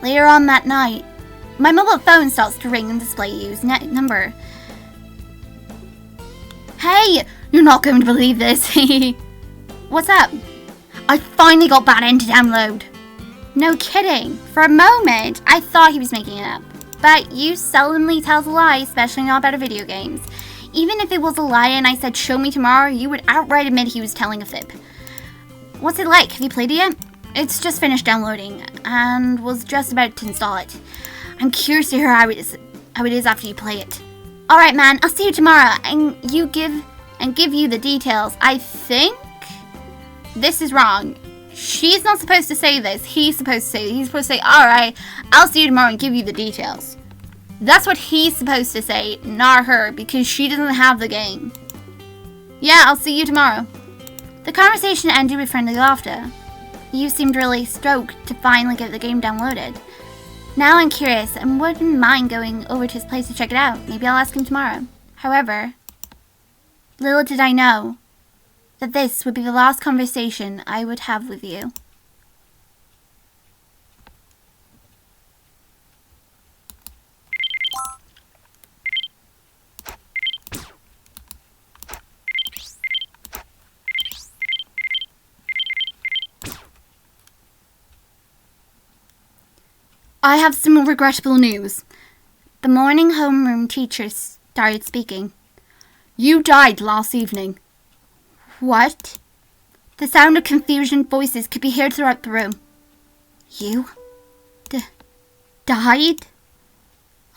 Later on that night, my mobile phone starts to ring and display Yu's number. Hey, you're not going to believe this. What's up? I finally got Bad End to download. No kidding. For a moment, I thought he was making it up. But Yu seldomly tells a lie, especially not about video games. Even if it was a lie and I said show me tomorrow, you would outright admit he was telling a fib. What's it like? Have you played it yet? It's just finished downloading and was just about to install it. I'm curious to hear how it is after you play it. Alright man, I'll see you tomorrow and give you the details. I think this is wrong. She's not supposed to say this. He's supposed to say it. He's supposed to say, alright, I'll see you tomorrow and give you the details. That's what he's supposed to say, not her, because she doesn't have the game. Yeah, I'll see you tomorrow. The conversation ended with friendly laughter. You seemed really stoked to finally get the game downloaded. Now I'm curious and wouldn't mind going over to his place to check it out. Maybe I'll ask him tomorrow. However, little did I know that this would be the last conversation I would have with you. I have some regrettable news. The morning homeroom teacher started speaking. You died last evening. What? The sound of confusion voices could be heard throughout the room. You? Died?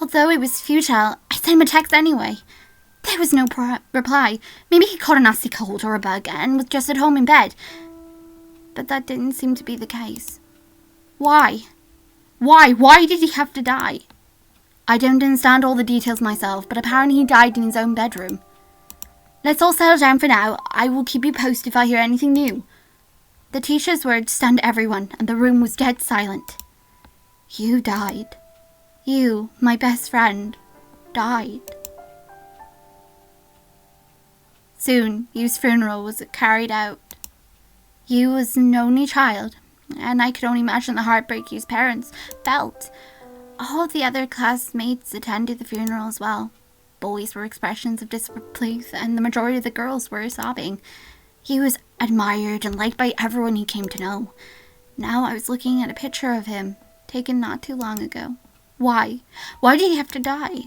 Although it was futile, I sent him a text anyway. There was no reply. Maybe he caught a nasty cold or a bug and was just at home in bed. But that didn't seem to be the case. Why? Why did he have to die? I don't understand all the details myself, but apparently he died in his own bedroom. Let's all settle down for now. I will keep you posted if I hear anything new. The teacher's words stunned everyone, and the room was dead silent. You died. You, my best friend, died. Soon, Yu's funeral was carried out. Yu was an only child, and I could only imagine the heartbreak Yu's parents felt. All the other classmates attended the funeral as well. Boys were expressions of disbelief, and the majority of the girls were sobbing. He was admired and liked by everyone he came to know. Now I was looking at a picture of him, taken not too long ago. Why? Why did he have to die?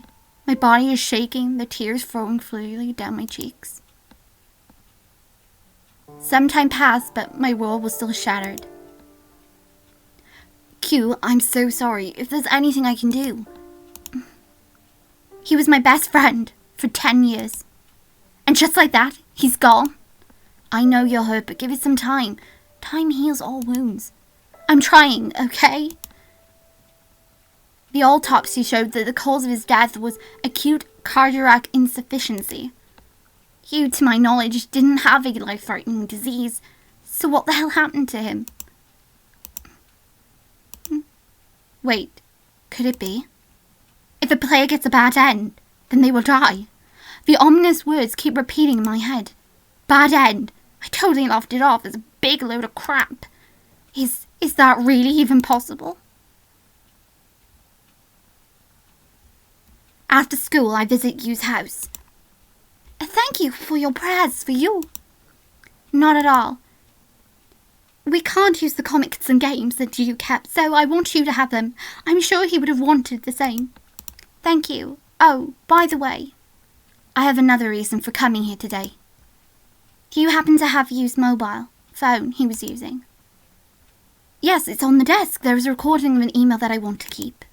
My body is shaking, the tears flowing freely down my cheeks. Some time passed, but my world was still shattered. Q, I'm so sorry. If there's anything I can do. He was my best friend for 10 years. And just like that, he's gone. I know you're hurt, but give it some time. Time heals all wounds. I'm trying, okay? The autopsy showed that the cause of his death was acute cardiac insufficiency. He, to my knowledge, didn't have a life-threatening disease. So what the hell happened to him? Wait, could it be? If a player gets a bad end, then they will die. The ominous words keep repeating in my head. Bad end. I totally laughed it off as a big load of crap. Is that really even possible? After school, I visit Yu's house. Thank you for your prayers for you. Not at all. We can't use the comics and games that you kept, so I want you to have them. I'm sure he would have wanted the same. Thank you. Oh, by the way, I have another reason for coming here today. Do you happen to have Yu's mobile phone he was using? Yes, it's on the desk. There is a recording of an email that I want to keep.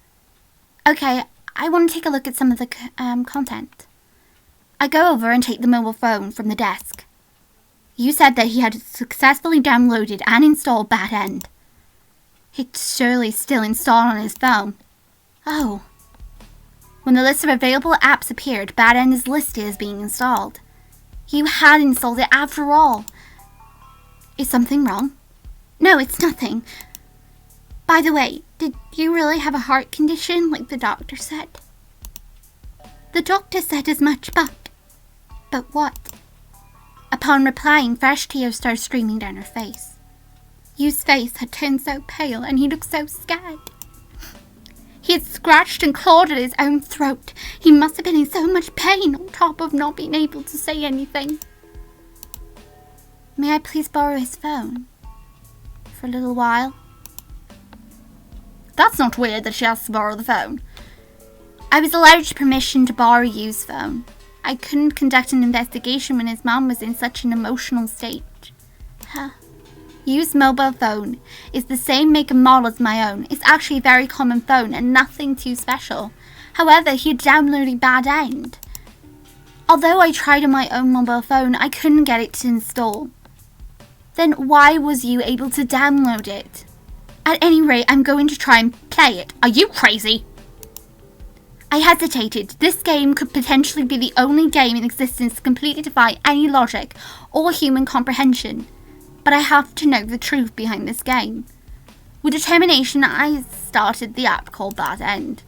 Okay, I want to take a look at some of the content. I go over and take the mobile phone from the desk. You said that he had successfully downloaded and installed Bad End. It's surely still installed on his phone. Oh. When the list of available apps appeared, Bad End is listed as being installed. You had installed it after all. Is something wrong? No, it's nothing. By the way, did you really have a heart condition like the doctor said? The doctor said as much, but what? Upon replying, fresh tears started streaming down her face. Yu's face had turned so pale and he looked so scared. He had scratched and clawed at his own throat. He must have been in so much pain on top of not being able to say anything. May I please borrow his phone? For a little while? That's not weird that she has to borrow the phone. I was allowed permission to borrow Yu's phone. I couldn't conduct an investigation when his mom was in such an emotional state. Huh. Yu's mobile phone is the same make and model as my own. It's actually a very common phone and nothing too special. However, he had downloaded Bad End. Although I tried on my own mobile phone, I couldn't get it to install. Then why was Yu able to download it? At any rate, I'm going to try and play it. Are you crazy? I hesitated. This game could potentially be the only game in existence to completely defy any logic or human comprehension. But I have to know the truth behind this game. With determination, I started the app called Bad End.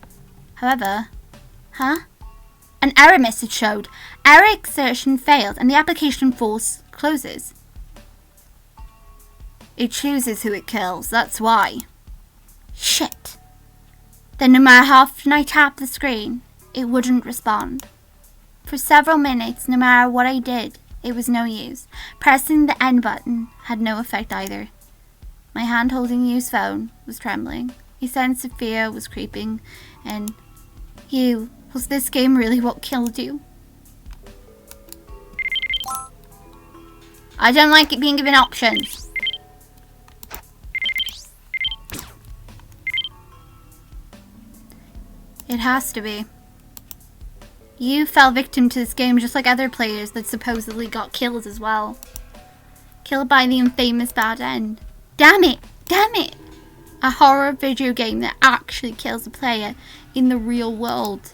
However, an error message showed. Error exertion failed and the application force closes. It chooses who it kills, that's why. Shit. Then no matter how often I tapped the screen, it wouldn't respond. For several minutes, no matter what I did, it was no use. Pressing the end button had no effect either. My hand holding Yu's phone was trembling. A sense of fear was creeping in. Yu, was this game really what killed you? I don't like it being given options. It has to be. Yu fell victim to this game just like other players that supposedly got killed as well. Killed by the infamous Bad End. Damn it! Damn it! A horror video game that actually kills a player in the real world.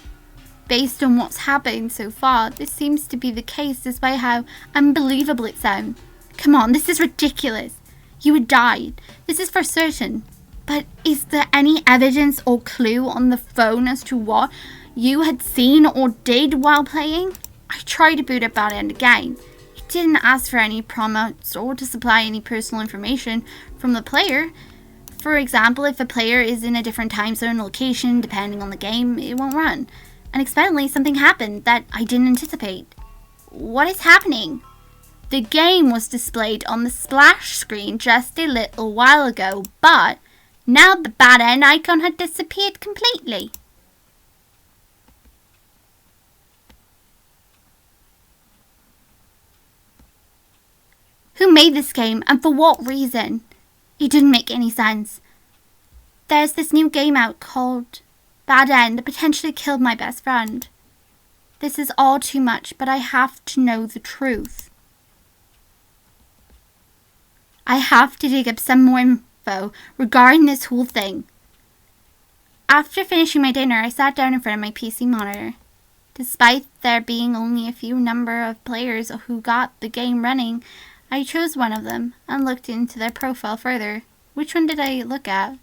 Based on what's happened so far, this seems to be the case despite how unbelievable it sounds. Come on, this is ridiculous. You had died. This is for certain. But is there any evidence or clue on the phone as to what you had seen or did while playing? I tried to boot up Bad End again. It didn't ask for any prompts or to supply any personal information from the player. For example, if a player is in a different time zone location, depending on the game, it won't run. Unexpectedly, something happened that I didn't anticipate. What is happening? The game was displayed on the splash screen just a little while ago, but now the Bad End icon had disappeared completely. Who made this game and for what reason? It didn't make any sense. There's this new game out called Bad End that potentially killed my best friend. This is all too much, but I have to know the truth. I have to dig up some more info regarding this whole thing. After finishing my dinner, I sat down in front of my PC monitor. Despite there being only a few number of players who got the game running, I chose one of them and looked into their profile further. Which one did I look at?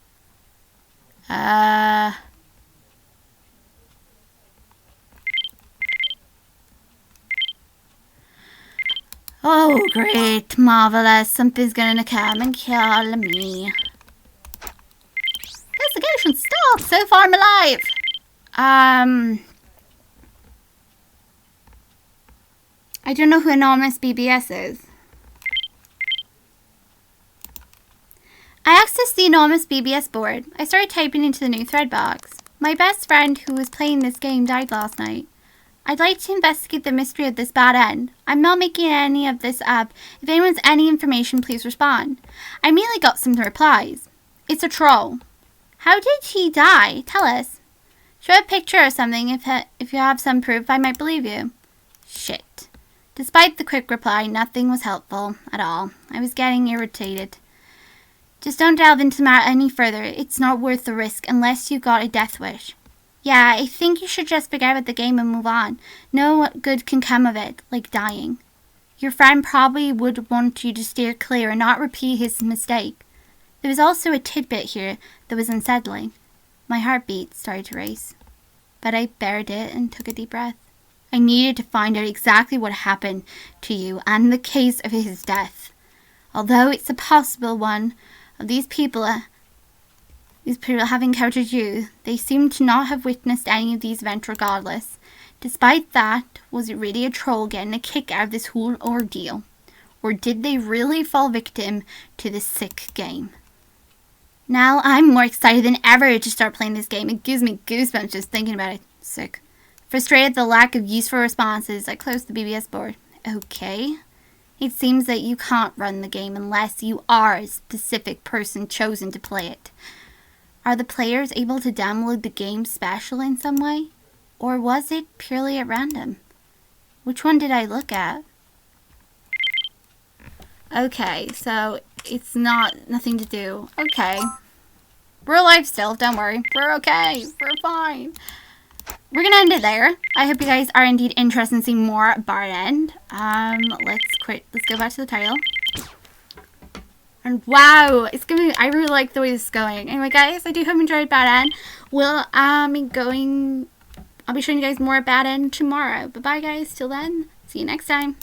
Oh, great, marvelous. Something's gonna come and kill me. Investigation stop. So far I'm alive. I don't know who Anonymous BBS is. I accessed the Anonymous BBS board. I started typing into the new thread box. My best friend who was playing this game died last night. I'd like to investigate the mystery of this Bad End. I'm not making any of this up. If anyone's any information, please respond. I immediately got some replies. It's a troll. How did he die? Tell us. Show a picture or something. If you have some proof, I might believe you. Shit. Despite the quick reply, nothing was helpful at all. I was getting irritated. Just don't delve into the matter any further. It's not worth the risk unless you got a death wish. Yeah, I think you should just forget about the game and move on. No good can come of it, like dying. Your friend probably would want you to steer clear and not repeat his mistake. There was also a tidbit here that was unsettling. My heartbeat started to race. But I bared it and took a deep breath. I needed to find out exactly what happened to you and the case of his death. Although it's a possible one of these people These people have encountered you. They seem to not have witnessed any of these events regardless. Despite that, was it really a troll getting a kick out of this whole ordeal? Or did they really fall victim to this sick game? Now I'm more excited than ever to start playing this game. It gives me goosebumps just thinking about it. Sick. Frustrated at the lack of useful responses, I closed the BBS board. Okay. It seems that you can't run the game unless you are a specific person chosen to play it. Are the players able to download the game special in some way? Or was it purely at random? Which one did I look at? Okay, so it's nothing to do. Okay. We're alive still, don't worry. We're okay. We're fine. We're gonna end it there. I hope you guys are indeed interested in seeing more Bad End. Let's go back to the title. And wow, it's gonna be, I really like the way this is going. Anyway guys, I do hope you enjoyed Bad End. I'll be showing you guys more Bad End tomorrow. But bye guys, till then, see you next time.